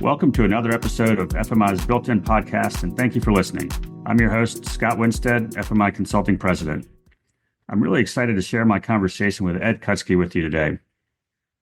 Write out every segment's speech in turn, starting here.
Welcome to another episode of FMI's Built-In Podcast, and thank you for listening. I'm your host, Scott Winstead, FMI Consulting President. I'm really excited to share my conversation with Ed Kutschke with you today.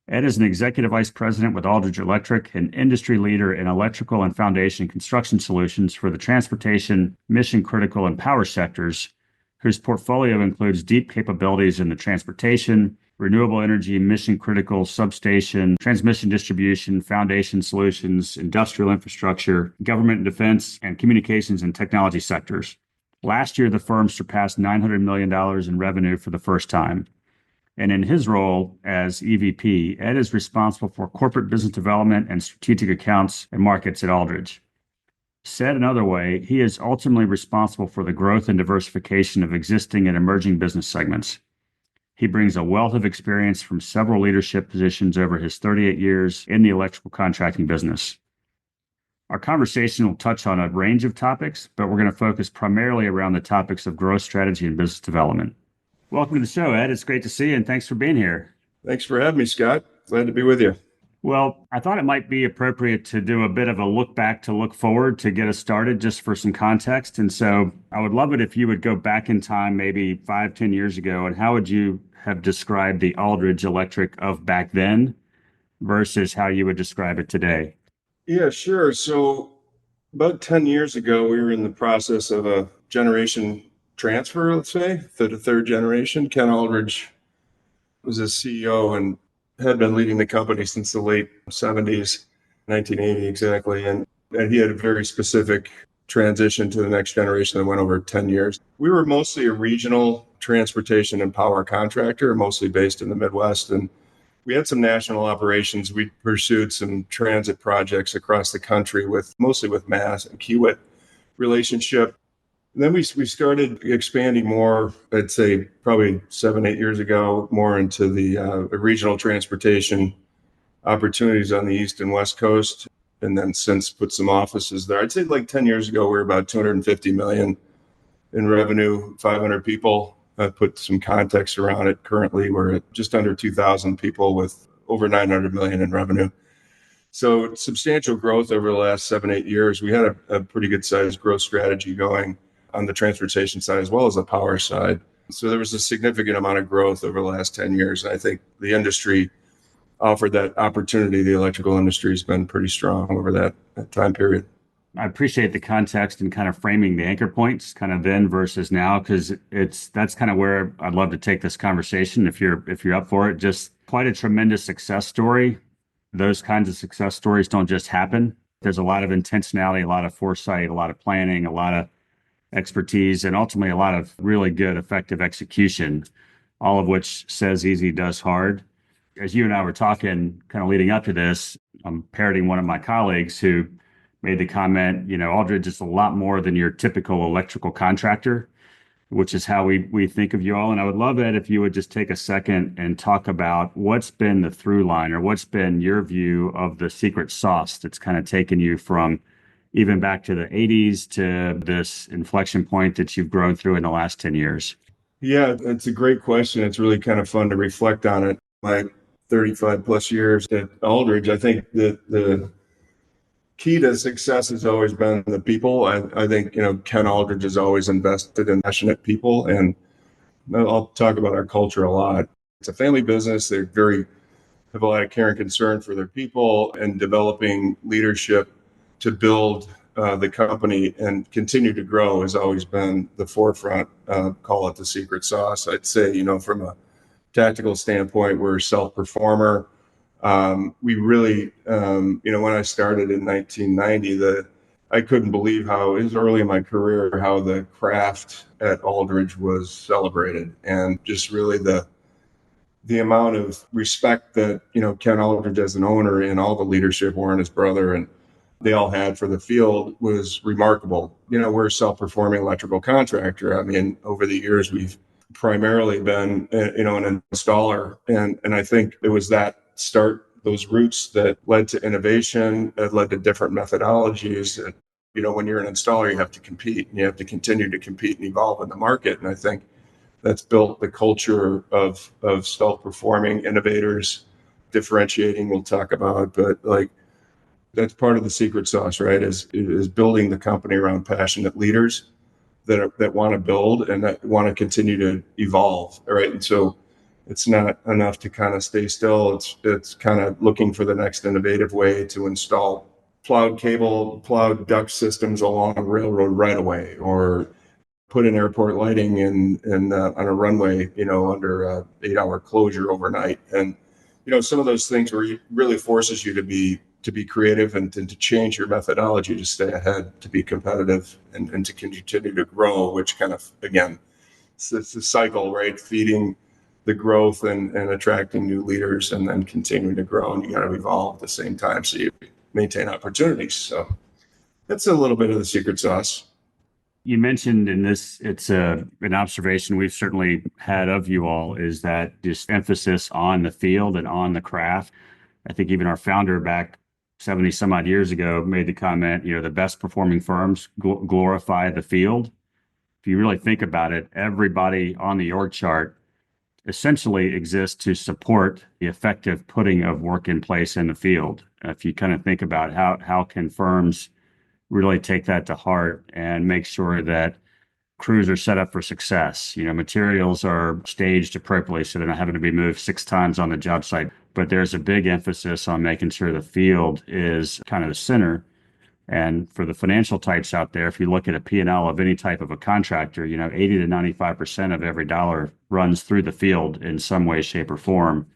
Ed is an Executive Vice President with Aldridge Electric, an industry leader in electrical and foundation construction solutions for the transportation, mission-critical, and power sectors, whose portfolio includes deep capabilities in the transportation, renewable energy, mission-critical, substation, transmission distribution, foundation solutions, industrial infrastructure, government and defense, and communications and technology sectors. Last year, the firm surpassed $900 million in revenue for the first time. And in his role as EVP, Ed is responsible for corporate business development and strategic accounts and markets at Aldridge. Said another way, he is ultimately responsible for the growth and diversification of existing and emerging business segments. He brings a wealth of experience from several leadership positions over his 38 years in the electrical contracting business. Our conversation will touch on a range of topics, but we're going to focus primarily around the topics of growth strategy and business development. Welcome to the show, Ed. It's great to see you, and thanks for being here. Thanks for having me, Scott. Glad to be with you. Well, I thought it might be appropriate to do a bit of a look back to look forward to get us started, just for some context. And so I would love it if you would go back in time, maybe 5-10 years ago, and how would you have described the Aldridge Electric of back then versus how you would describe it today? Yeah, sure. So about 10 years ago, we were in the process of a generation transfer, let's say, the third generation. Ken Aldridge was a CEO and had been leading the company since the late 70s, 1980 exactly. And he had a very specific transition to the next generation that went over 10 years. We were mostly a regional transportation and power contractor, mostly based in the Midwest. And we had some national operations. We pursued some transit projects across the country mostly with Mass and Kiewit relationship. And then we started expanding more, I'd say probably 7-8 years ago, more into the regional transportation opportunities on the East and West Coast. And then since put some offices there. I'd say like 10 years ago, we were about $250 million in revenue, 500 people. I put some context around it. Currently, we're at just under 2,000 people with over $900 million in revenue. So substantial growth over the last 7-8 years. We had a pretty good sized growth strategy going on the transportation side as well as the power side. So there was a significant amount of growth over the last 10 years. And I think the industry offered that opportunity. The electrical industry has been pretty strong over that time period. I appreciate the context and kind of framing the anchor points kind of then versus now, because that's kind of where I'd love to take this conversation if you're up for it. Just quite a tremendous success story. Those kinds of success stories don't just happen. There's a lot of intentionality, a lot of foresight, a lot of planning, a lot of expertise, and ultimately a lot of really good, effective execution, all of which says easy, does hard. As you and I were talking kind of leading up to this, I'm parroting one of my colleagues who made the comment, Aldridge is a lot more than your typical electrical contractor, which is how we think of you all. And I would love it if you would just take a second and talk about what's been the through line or what's been your view of the secret sauce that's kind of taken you from even back to the 80s to this inflection point that you've grown through in the last 10 years. Yeah, it's a great question. It's really kind of fun to reflect on it. My 35 plus years at Aldridge, I think that the key to success has always been the people. I think, Ken Aldridge has always invested in passionate people. And I'll talk about our culture a lot. It's a family business. They have a lot of care and concern for their people and developing leadership to build the company and continue to grow has always been the forefront. Call it the secret sauce. I'd say, from a tactical standpoint, we're a self-performer. We really, when I started in 1990, I couldn't believe how, it was early in my career, how the craft at Aldridge was celebrated, and just really the amount of respect that, Ken Aldridge as an owner and all the leadership, Warren, his brother, and they all had for the field was remarkable. We're a self-performing electrical contractor. I mean, over the years, we've primarily been, an installer. And I think it was that start, those roots that led to innovation, that led to different methodologies. And, when you're an installer, you have to compete and you have to continue to compete and evolve in the market. And I think that's built the culture of self-performing innovators, differentiating we'll talk about, but That's part of the secret sauce, right? Is building the company around passionate leaders that want to build and that want to continue to evolve, right? And so it's not enough to kind of stay still. It's kind of looking for the next innovative way to install plowed duct systems along a railroad right away, or put in airport lighting in on a runway, under a 8-hour closure overnight. And some of those things where it really forces you to be creative and to change your methodology to stay ahead, to be competitive, and to continue to grow, which kind of, again, it's a cycle, right? Feeding the growth and attracting new leaders and then continuing to grow. And you got to evolve at the same time so you maintain opportunities. So that's a little bit of the secret sauce. You mentioned in this, it's an observation we've certainly had of you all, is that just emphasis on the field and on the craft. I think even our founder back 70 some odd years ago made the comment, the best performing firms glorify the field. If you really think about it, everybody on the org chart essentially exists to support the effective putting of work in place in the field. If you kind of think about how can firms really take that to heart and make sure that crews are set up for success. Materials are staged appropriately so they're not having to be moved 6 times on the job site. But there's a big emphasis on making sure the field is kind of the center. And for the financial types out there, if you look at a P&L of any type of a contractor, 80 to 95% of every dollar runs through the field in some way, shape, or form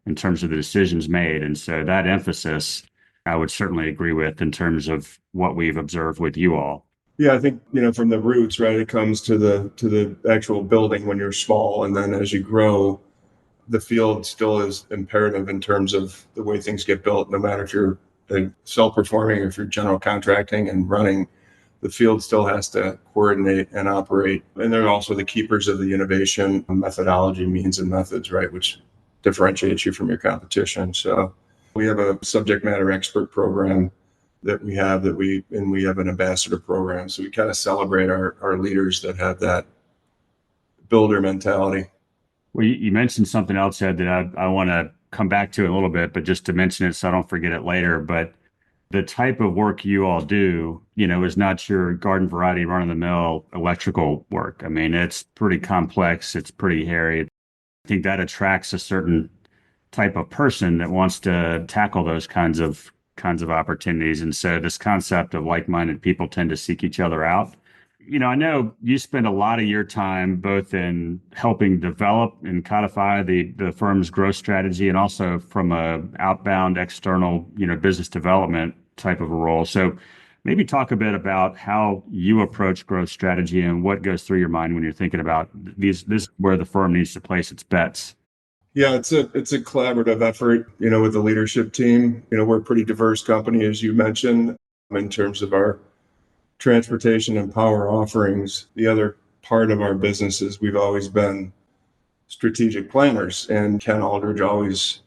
in terms of the decisions made. And so that emphasis, I would certainly agree with in terms of what we've observed with you all. Yeah, I think, from the roots, right, it comes to the actual building when you're small. And then as you grow, the field still is imperative in terms of the way things get built, no matter if you're self-performing or if you're general contracting and running. The field still has to coordinate and operate. And they're also the keepers of the innovation, methodology, means, and methods, right, which differentiates you from your competition. So we have a subject matter expert program that we have and we have an ambassador program. So we kind of celebrate our leaders that have that builder mentality. Well, you mentioned something else, Ed, that I want to come back to a little bit, but just to mention it so I don't forget it later. But the type of work you all do, is not your garden variety, run-of-the-mill electrical work. I mean, it's pretty complex. It's pretty hairy. I think that attracts a certain type of person that wants to tackle those kinds of opportunities. And so this concept of like-minded people tend to seek each other out. I know you spend a lot of your time both in helping develop and codify the firm's growth strategy and also from a outbound external, business development type of a role. So maybe talk a bit about how you approach growth strategy and what goes through your mind when you're thinking about this where the firm needs to place its bets. Yeah, it's a collaborative effort, with the leadership team. We're a pretty diverse company, as you mentioned, in terms of our transportation and power offerings. The other part of our business is we've always been strategic planners, and Ken Aldridge always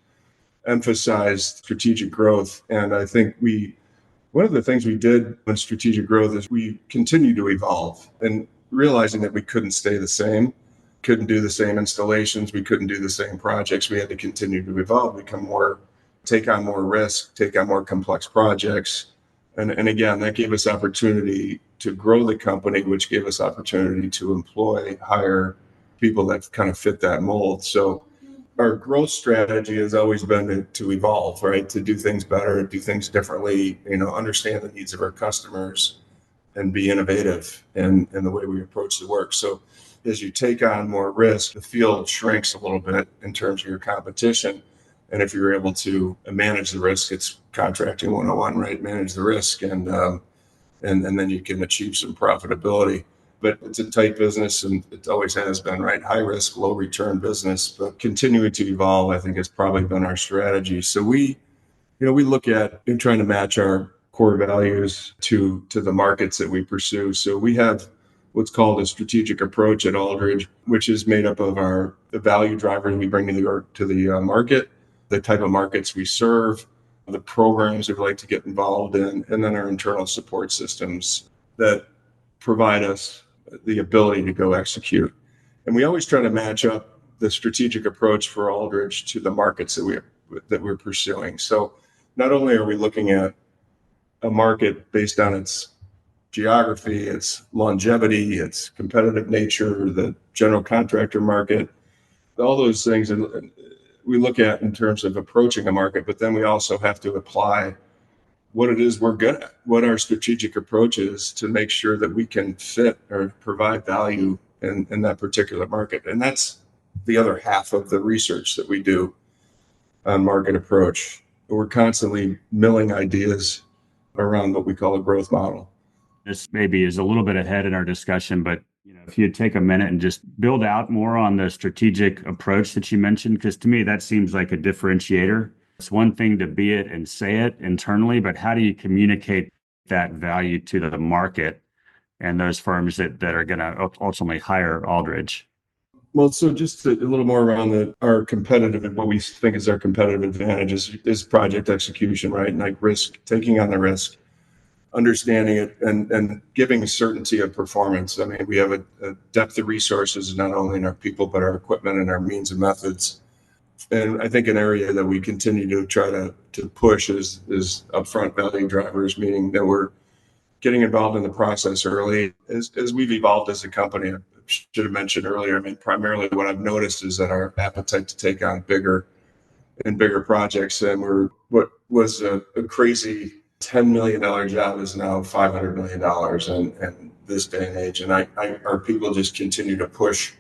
emphasized strategic growth. And I think one of the things we did in strategic growth is we continued to evolve and realizing that we couldn't stay the same, couldn't do the same installations, we couldn't do the same projects. We had to continue to evolve, take on more risk, take on more complex projects. And again, that gave us opportunity to grow the company, which gave us opportunity to hire people that kind of fit that mold. So our growth strategy has always been to evolve, right? To do things better, do things differently, understand the needs of our customers and be innovative in the way we approach the work. So as you take on more risk, the field shrinks a little bit in terms of your competition. And if you're able to manage the risk, it's contracting 101, right? Manage the risk and then you can achieve some profitability. But it's a tight business and it always has been, right? High risk, low return business, but continuing to evolve, I think has probably been our strategy. So we look at trying to match our core values to the markets that we pursue. So we have what's called a strategic approach at Aldridge, which is made up of the value drivers we bring to the market, the type of markets we serve, the programs we'd like to get involved in, and then our internal support systems that provide us the ability to go execute. And we always try to match up the strategic approach for Aldridge to the markets that we're pursuing. So not only are we looking at a market based on its geography, its longevity, its competitive nature, the general contractor market, all those things we look at in terms of approaching a market, but then we also have to apply what it is we're good at, what our strategic approach is to make sure that we can fit or provide value in that particular market. And that's the other half of the research that we do on market approach. We're constantly milling ideas around what we call a growth model. This maybe is a little bit ahead in our discussion, but if you'd take a minute and just build out more on the strategic approach that you mentioned, because to me that seems like a differentiator. It's one thing to be it and say it internally, but how do you communicate that value to the market and those firms that are going to ultimately hire Aldridge? Well, so just a little more around our competitive and what we think is our competitive advantage is project execution, right? And like risk, taking on the risk, understanding it, and giving certainty of performance. I mean, we have a depth of resources, not only in our people, but our equipment and our means and methods. And I think an area that we continue to try to push is upfront value drivers, meaning that we're getting involved in the process early. As we've evolved as a company, I should have mentioned earlier, I mean, primarily what I've noticed is that our appetite to take on bigger projects, and what was a crazy $10 million job is now $500 million in this day and age. And our people just continue to push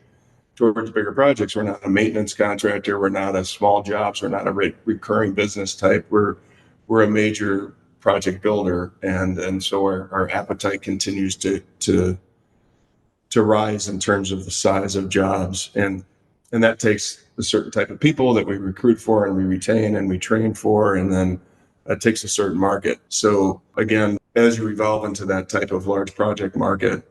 towards bigger projects. We're not a maintenance contractor. We're not a small jobs. We're not a recurring business type. We're a major project builder. And so our appetite continues to rise in terms of the size of jobs. And that takes a certain type of people that we recruit for and we retain and we train for. And then it takes a certain market. So again, as you evolve into that type of large project market,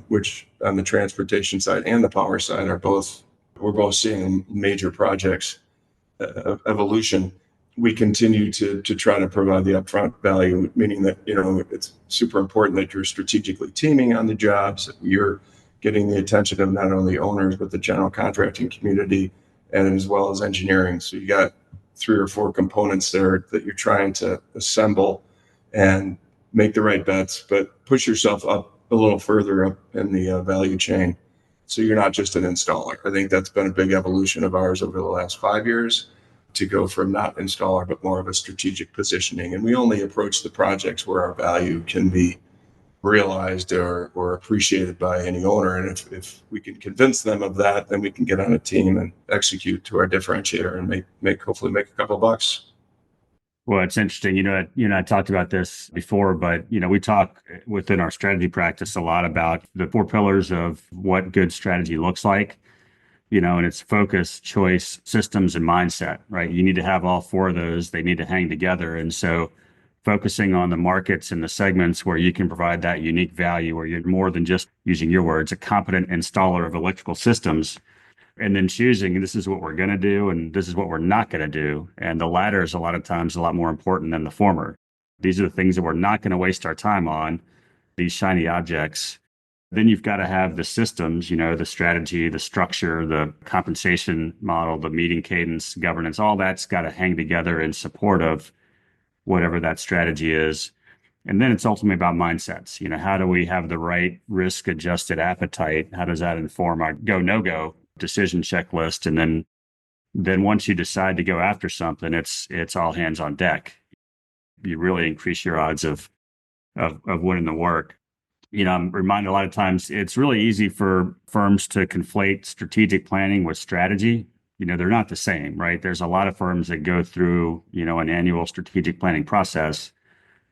which on the transportation side and the power side we're both seeing major projects evolution. We continue to try to provide the upfront value, meaning that, it's super important that you're strategically teaming on the jobs, that you're getting the attention of not only owners, but the general contracting community, and as well as engineering. So you got 3 or 4 components there that you're trying to assemble and make the right bets, but push yourself up a little further up in the value chain. So you're not just an installer. I think that's been a big evolution of ours over the last 5 years, to go from not installer, but more of a strategic positioning. And we only approach the projects where our value can be realized or appreciated by any owner. And if we can convince them of that, then we can get on a team and execute to our differentiator and hopefully make a couple of bucks. Well, it's interesting. You and I talked about this before, but we talk within our strategy practice a lot about the 4 pillars of what good strategy looks like. And it's focus, choice, systems, and mindset, right? You need to have all 4 of those. They need to hang together. And so focusing on the markets and the segments where you can provide that unique value, where you're more than just, using your words, a competent installer of electrical systems, and then choosing this is what we're going to do and this is what we're not going to do. And the latter is a lot of times a lot more important than the former. These are the things that we're not going to waste our time on, these shiny objects. Then you've got to have the systems, the strategy, the structure, the compensation model, the meeting cadence, governance, all that's got to hang together in support of whatever that strategy is. And then it's ultimately about mindsets. How do we have the right risk adjusted appetite? How does that inform our go, no go decision checklist? And then once you decide to go after something, it's all hands on deck. You really increase your odds of winning the work. I'm reminded a lot of times it's really easy for firms to conflate strategic planning with strategy. They're not the same, right? There's a lot of firms that go through, an annual strategic planning process,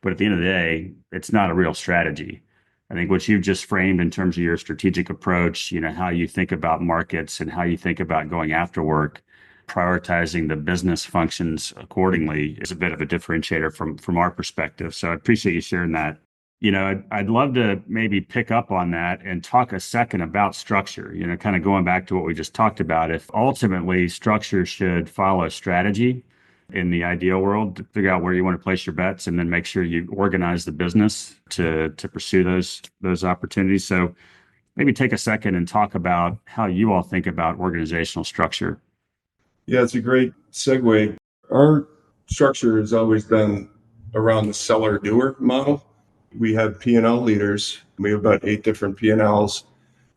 but at the end of the day, it's not a real strategy. I think what you've just framed in terms of your strategic approach, how you think about markets and how you think about going after work, prioritizing the business functions accordingly is a bit of a differentiator from our perspective. So I appreciate you sharing that. I'd love to maybe pick up on that and talk a second about structure, kind of going back to what we just talked about. If ultimately structure should follow strategy in the ideal world, to figure out where you want to place your bets and then make sure you organize the business to pursue those opportunities. So maybe take a second and talk about how you all think about organizational structure. Yeah, it's a great segue. Our structure has always been around the seller-doer model. We have P&L leaders. We have about 8 different P&Ls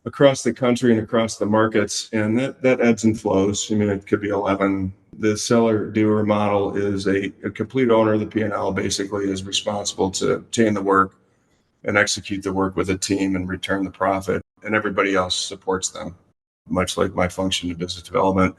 across the country and across the markets, and that ebbs and flows. I mean, it could be 11. The seller-doer model is a complete owner of the P&L, basically is responsible to obtain the work and execute the work with a team and return the profit, and everybody else supports them, much like my function in business development.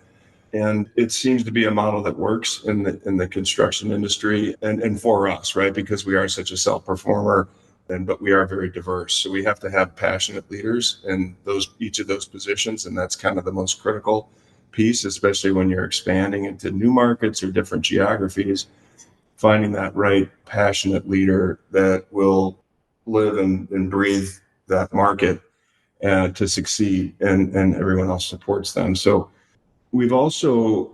And it seems to be a model that works in the construction industry and for us, right? Because we are such a self-performer, but we are very diverse. So we have to have passionate leaders in each of those positions, and that's kind of the most critical piece, especially when you're expanding into new markets or different geographies. Finding that right passionate leader that will live and breathe that market to succeed, and everyone else supports them. So we've also,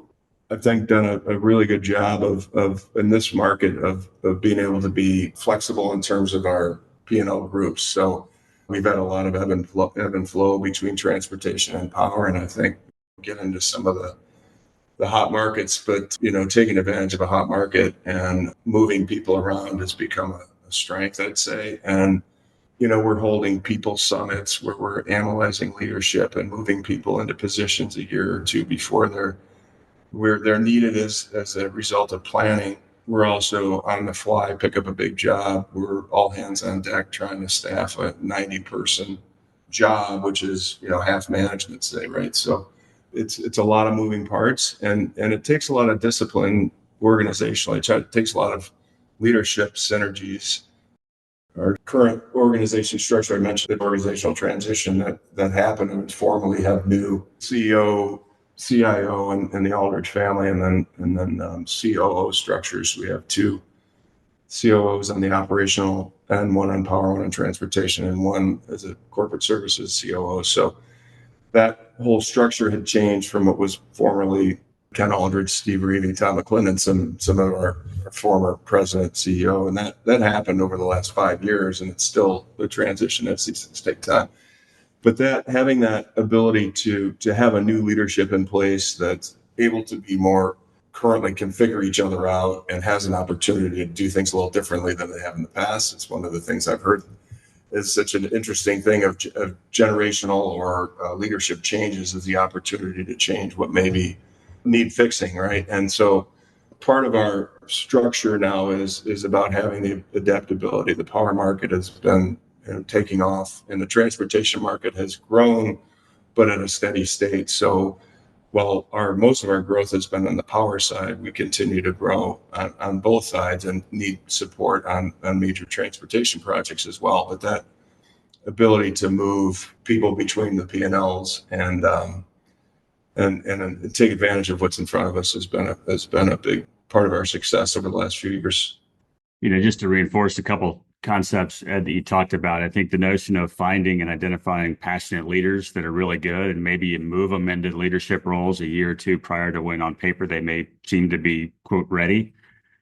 I think, done a really good job of in this market of being able to be flexible in terms of our P&L groups. So we've had a lot of ebb and flow between transportation and power, and I think we'll get into some of the hot markets, but taking advantage of a hot market and moving people around has become a strength, I'd say. And we're holding people summits where we're analyzing leadership and moving people into positions a year or two before they're needed as a result of planning. We're also on the fly, pick up a big job. We're all hands on deck trying to staff a 90-person job, which is half management, say, right? So it's a lot of moving parts, and it takes a lot of discipline organizationally. It takes a lot of leadership synergies. Our current organization structure, I mentioned the organizational transition that happened, and formally have new CEO, CIO, and the Aldridge family, and then COO structures. We have 2 COOs on the operational and 1 on power, 1 on transportation, and 1 as a corporate services COO. So that whole structure had changed from what was formerly Ken Aldridge, Steve Reevey, Tom McClendon, some of our former president, CEO, and that happened over the last 5 years, and it's still the transition. These things take time, but having that ability to have a new leadership in place that's able to be more currently configure each other out and has an opportunity to do things a little differently than they have in the past. It's one of the things I've heard is such an interesting thing of generational or leadership changes, is the opportunity to change what maybe need fixing, right? And so part of our structure now is about having the adaptability. The power market has been taking off, and the transportation market has grown, but at a steady state. So while most of our growth has been on the power side, we continue to grow on both sides and need support on major transportation projects as well. But that ability to move people between the P&Ls and take advantage of what's in front of us has been a big part of our success over the last few years. Just to reinforce a couple concepts, Ed, that you talked about, I think the notion of finding and identifying passionate leaders that are really good, and maybe you move them into leadership roles a year or 2 prior to when on paper they may seem to be, quote, ready.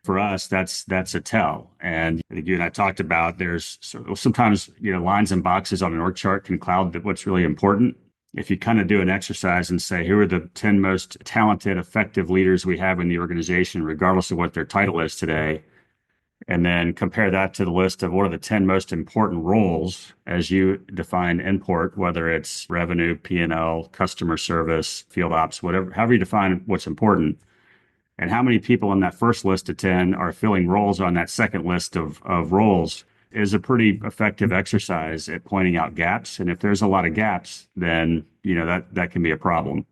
For us, that's a tell. And I think you and I talked about there's sometimes, lines and boxes on an org chart can cloud what's really important. If you kind of do an exercise and say, who are the 10 most talented, effective leaders we have in the organization, regardless of what their title is today, and then compare that to the list of what are the 10 most important roles as you define import, whether it's revenue, P&L, customer service, field ops, whatever, however you define what's important, and how many people in that first list of 10 are filling roles on that second list of roles, is a pretty effective exercise at pointing out gaps. And if there's a lot of gaps, then that can be a problem.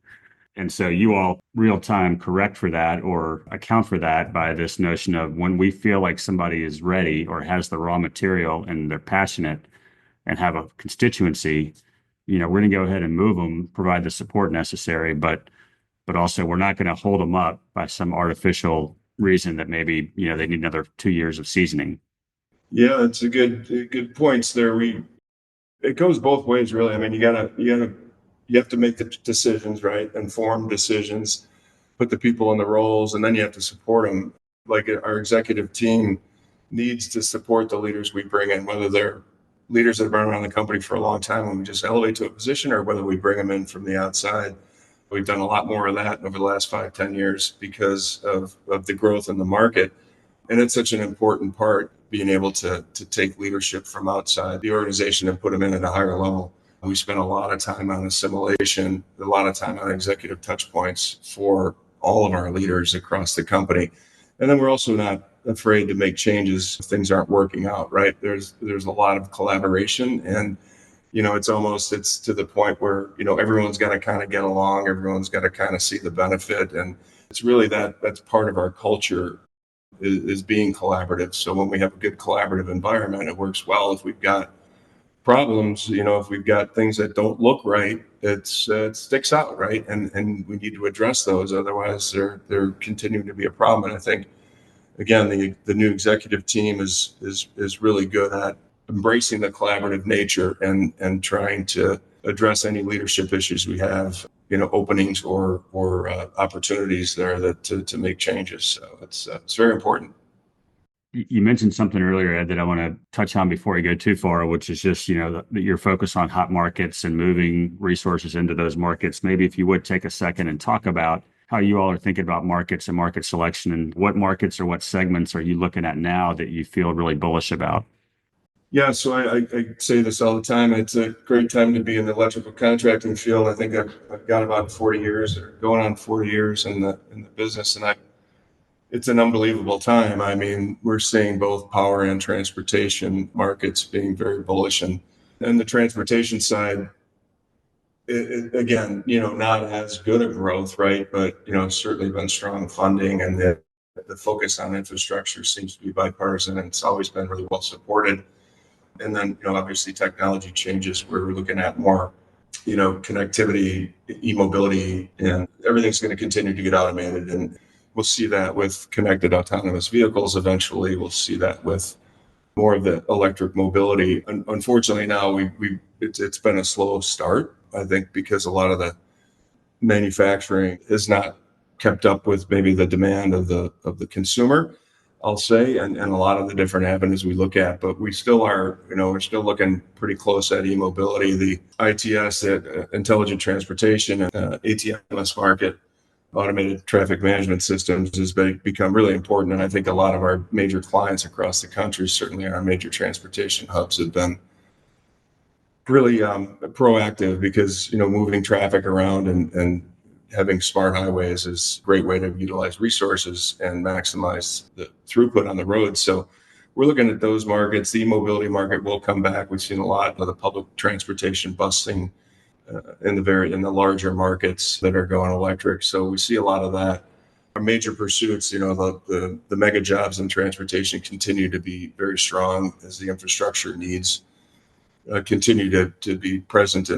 And so you all real time correct for that or account for that by this notion of when we feel like somebody is ready or has the raw material and they're passionate and have a constituency, we're going to go ahead and move them, provide the support necessary, but also we're not going to hold them up by some artificial reason that maybe they need another 2 years of seasoning. Yeah, it's a good points there. It goes both ways, really. I mean, you have to make the decisions, right? Informed decisions, put the people in the roles, and then you have to support them. Like our executive team needs to support the leaders we bring in, whether they're leaders that have been around the company for a long time and we just elevate to a position, or whether we bring them in from the outside. We've done a lot more of that over the last 5-10 years because of the growth in the market. And it's such an important part, being able to take leadership from outside the organization and put them in at a higher level. We spend a lot of time on assimilation, a lot of time on executive touch points for all of our leaders across the company. And then we're also not afraid to make changes if things aren't working out, right? There's a lot of collaboration, and it's to the point where, everyone's got to kind of get along, everyone's got to kind of see the benefit. And it's really that's part of our culture is being collaborative. So when we have a good collaborative environment, it works well. If we've got problems, if we've got things that don't look right, it sticks out, right? And we need to address those. Otherwise, they're continuing to be a problem. And I think, again, the new executive team is really good at embracing the collaborative nature and trying to address any leadership issues we have, openings or opportunities there to make changes. So it's very important. You mentioned something earlier, Ed, that I want to touch on before we go too far, which is just, your focus on hot markets and moving resources into those markets. Maybe if you would take a second and talk about how you all are thinking about markets and market selection, and what markets or what segments are you looking at now that you feel really bullish about? Yeah, so I say this all the time. It's a great time to be in the electrical contracting field. I think I've got about 40 years, or going on 40 years in the business, and it's an unbelievable time. I mean, we're seeing both power and transportation markets being very bullish, and the transportation side, again, not as good a growth, right? But it's certainly been strong funding, and the focus on infrastructure seems to be bipartisan, and it's always been really well supported. And then, obviously technology changes. We're looking at more, connectivity, e-mobility, and everything's going to continue to get automated. And we'll see that with connected autonomous vehicles. Eventually, we'll see that with more of the electric mobility. Unfortunately, now it's been a slow start, I think, because a lot of the manufacturing has not kept up with maybe the demand of the consumer, I'll say, and a lot of the different avenues we look at. But we still are, we're still looking pretty close at e-mobility, the ITS, intelligent transportation, ATMS market, automated traffic management systems, has become really important. And I think a lot of our major clients across the country, certainly our major transportation hubs, have been really proactive, because moving traffic around and having smart highways is a great way to utilize resources and maximize the throughput on the road. So we're looking at those markets. The mobility market will come back. We've seen a lot of the public transportation busing in the larger markets that are going electric. So we see a lot of that. Our major pursuits, the mega jobs in transportation continue to be very strong as the infrastructure needs continue to be present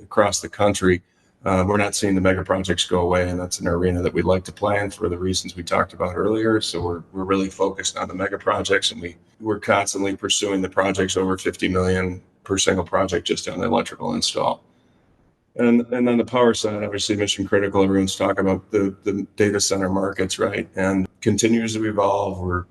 across the country. We're not seeing the mega projects go away, and that's an arena that we'd like to play in for the reasons we talked about earlier. So we're really focused on the mega projects, and we're constantly pursuing the projects over 50 million per single project just on the electrical install. And on the power side, obviously mission critical. Everyone's talking about the data center markets, right? And continues to evolve. We're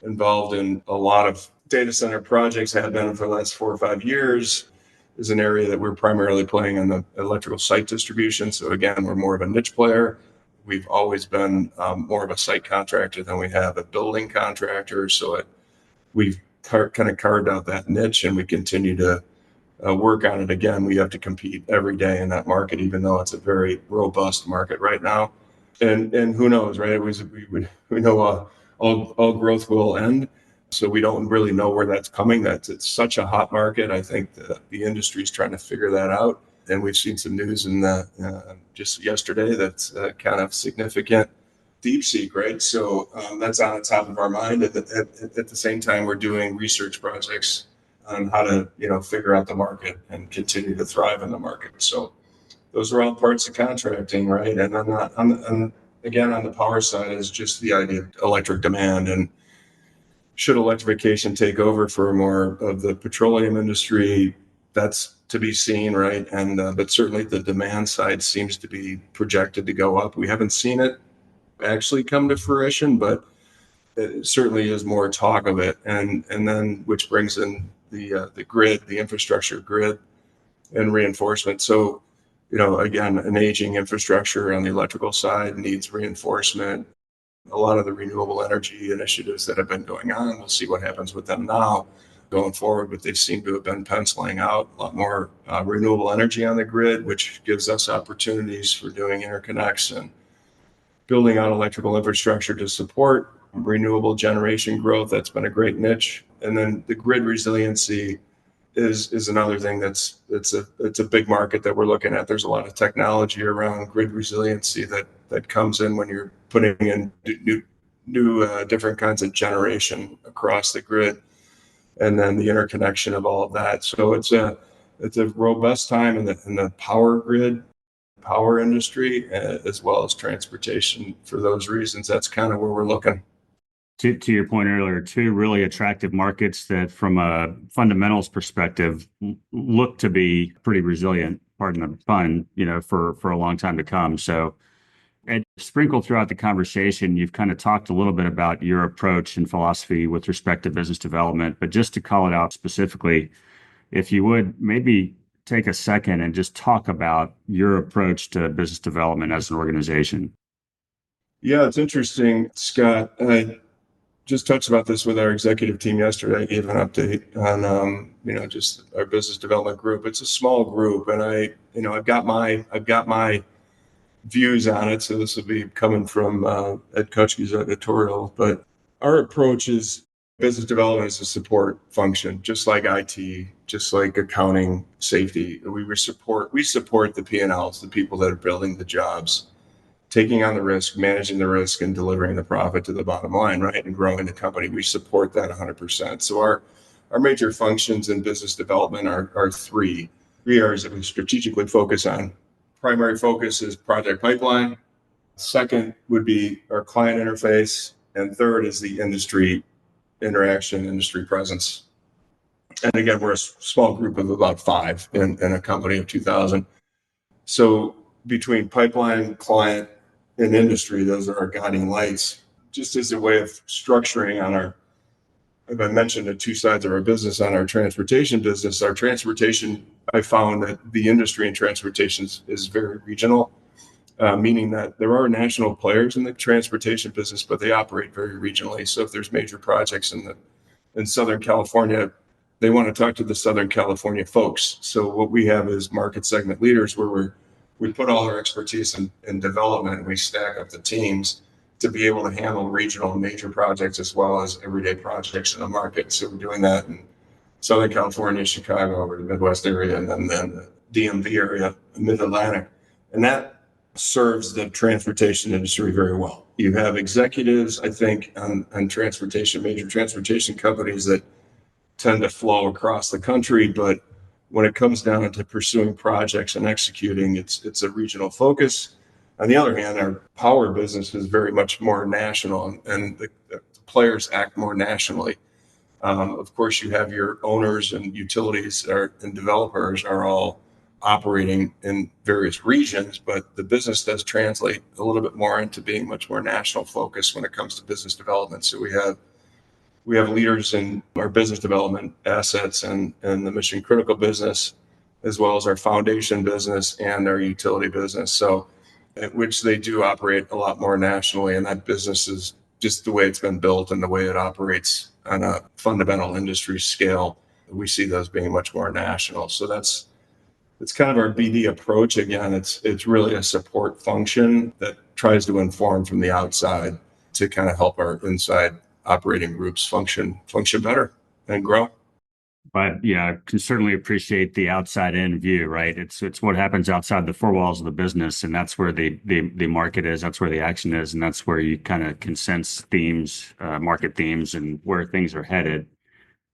involved in a lot of data center projects, have been for the last 4 or 5 years. Is an area that we're primarily playing in the electrical site distribution. So again, we're more of a niche player. We've always been more of a site contractor than we have a building contractor. So we've kind of carved out that niche, and we continue to work on it. Again, we have to compete every day in that market, even though it's a very robust market right now. And who knows, right? We know all growth will end. So we don't really know where that's coming. It's such a hot market. I think the industry is trying to figure that out. And we've seen some news in just yesterday that's kind of significant. DeepSeek, right? So that's on the top of our mind. At the same time, we're doing research projects on how to figure out the market and continue to thrive in the market. So those are all parts of contracting, right? And then again, on the power side is just the idea of electric demand, and should electrification take over for more of the petroleum industry? That's to be seen, right? And but certainly the demand side seems to be projected to go up. We haven't seen it actually come to fruition, but it certainly is more talk of it. And then which brings in the grid, the infrastructure grid, and reinforcement. So again, an aging infrastructure on the electrical side needs reinforcement. a lot of the renewable energy initiatives that have been going on. We'll see what happens with them now going forward, but they seem to have been penciling out a lot more renewable energy on the grid, which gives us opportunities for doing interconnects and building out electrical infrastructure to support renewable generation growth. That's been a great niche. And then the grid resiliency is another thing it's a big market that we're looking at. There's a lot of technology around grid resiliency that comes in when you're putting in new different kinds of generation across the grid, and then the interconnection of all of that. So it's a robust time in the power grid, power industry, as well as transportation. For those reasons, that's kind of where we're looking. To your point earlier, two really attractive markets that, from a fundamentals perspective, look to be pretty resilient, pardon the pun, for a long time to come. So, and sprinkled throughout the conversation, you've kind of talked a little bit about your approach and philosophy with respect to business development. But just to call it out specifically, if you would maybe take a second and just talk about your approach to business development as an organization. Yeah, it's interesting, Scott. I just touched about this with our executive team yesterday. I gave an update on, just our business development group. It's a small group, and I've got my views on it. So this will be coming from Ed Kutschke's editorial. But our approach is business development is a support function, just like IT, just like accounting, safety. We support the P&Ls, the people that are building the jobs, taking on the risk, managing the risk, and delivering the profit to the bottom line, right? And growing the company. We support that 100%. So our major functions in business development are three areas that we strategically focus on. Primary focus is project pipeline. Second would be our client interface. And third is the industry interaction, industry presence. And again, we're a small group of about five in a company of 2,000. So between pipeline, client, and industry, those are our guiding lights. Just as a way of structuring on our, if I mentioned the two sides of our business, on our transportation business, I found that the industry in transportation is very regional, meaning that there are national players in the transportation business, but they operate very regionally. So if there's major projects in Southern California, they want to talk to the Southern California folks. So what we have is market segment leaders where we put all our expertise in development, and we stack up the teams to be able to handle regional and major projects as well as everyday projects in the market. So we're doing that in Southern California, Chicago, over the Midwest area, and then the DMV area, Mid-Atlantic. And that serves the transportation industry very well. You have executives, I think, on transportation, major transportation companies that tend to flow across the country, but when it comes down to pursuing projects and executing, it's a regional focus. On the other hand, our power business is very much more national, and the players act more nationally. Of course, you have your owners and utilities and developers are all operating in various regions, but the business does translate a little bit more into being much more national focused when it comes to business development. So we have leaders in our business development assets and the mission critical business, as well as our foundation business and our utility business. So, which they do operate a lot more nationally, and that business is just the way it's been built and the way it operates on a fundamental industry scale. We see those being much more national. So it's kind of our BD approach. Again, it's really a support function that tries to inform from the outside to kind of help our inside operating groups function better and grow. But yeah, I can certainly appreciate the outside in view, right? It's what happens outside the four walls of the business, and that's where the market is, that's where the action is, and that's where you kind of can sense themes, market themes, and where things are headed.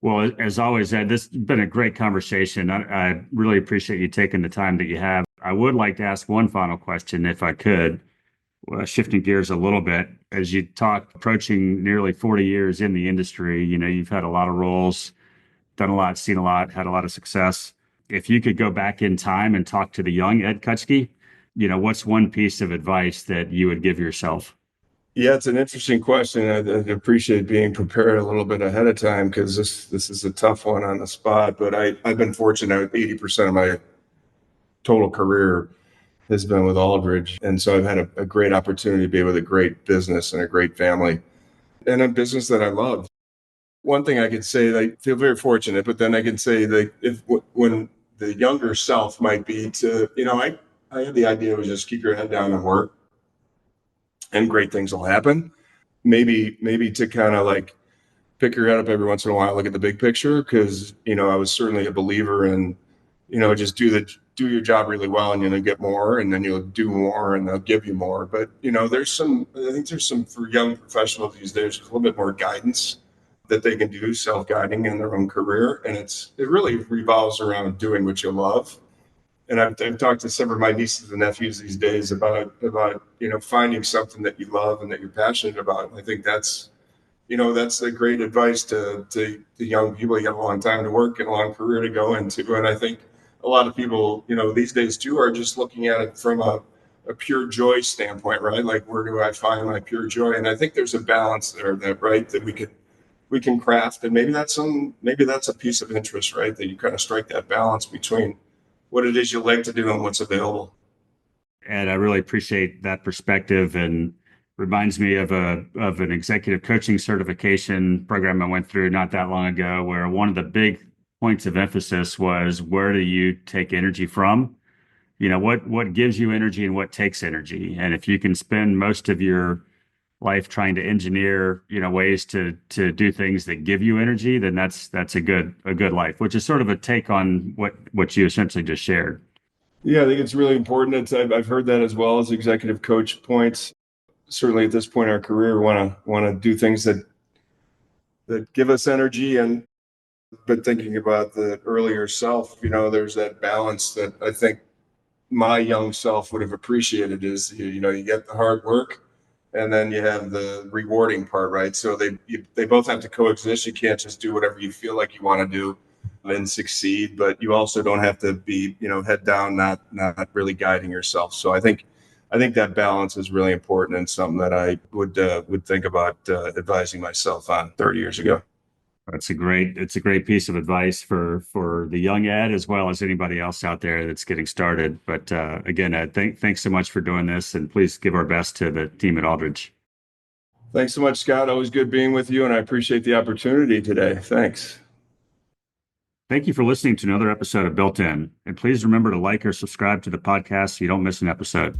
Well, as always, Ed, this has been a great conversation. I really appreciate you taking the time that you have. I would like to ask one final question, if I could. Shifting gears a little bit, as you talk, approaching nearly 40 years in the industry, you've had a lot of roles, done a lot, seen a lot, had a lot of success. If you could go back in time and talk to the young Ed Kutschke, what's one piece of advice that you would give yourself? Yeah, it's an interesting question. I appreciate being prepared a little bit ahead of time, because this is a tough one on the spot. But I've been fortunate. 80% of my total career has been with Aldridge. And so I've had a great opportunity to be with a great business and a great family and a business that I love. One thing I could say, I feel very fortunate, but then I can say that when the younger self might be to, I had the idea was just keep your head down and work and great things will happen. Maybe to kind of like pick your head up every once in a while, look at the big picture. Cause, I was certainly a believer in, just do your job really well and you'll get more and then you'll do more and they'll give you more. But, I think there's some for young professionals these days, a little bit more guidance that they can do self-guiding in their own career. And it really revolves around doing what you love. And I've talked to some of my nieces and nephews these days about, finding something that you love and that you're passionate about. And I think that's the great advice to young people. You have a long time to work and a long career to go into. And I think a lot of people, these days too, are just looking at it from a pure joy standpoint, right? Like, where do I find my pure joy? And I think there's a balance there that we can craft. And maybe that's a piece of interest, right? That you kind of strike that balance between what it is you like to do and what's available. And I really appreciate that perspective, and reminds me of an executive coaching certification program I went through not that long ago, where one of the big points of emphasis was, where do you take energy from? What gives you energy and what takes energy? And if you can spend most of your life trying to engineer, ways to do things that give you energy, then that's a good life, which is sort of a take on what you essentially just shared. Yeah, I think it's really important. I've heard that as well as executive coach points. Certainly at this point in our career, we want to do things that give us energy. And but thinking about the earlier self, there's that balance that I think my young self would have appreciated is, you get the hard work and then you have the rewarding part, right? So they both have to coexist. You can't just do whatever you feel like you want to do and succeed, but you also don't have to be, head down, not really guiding yourself. So I think that balance is really important and something that I would think about advising myself on 30 years ago. It's a great piece of advice for the young Ed as well as anybody else out there that's getting started. But again, Ed, thanks so much for doing this, and please give our best to the team at Aldridge. Thanks so much, Scott. Always good being with you, and I appreciate the opportunity today. Thanks. Thank you for listening to another episode of Built In, and please remember to like or subscribe to the podcast so you don't miss an episode.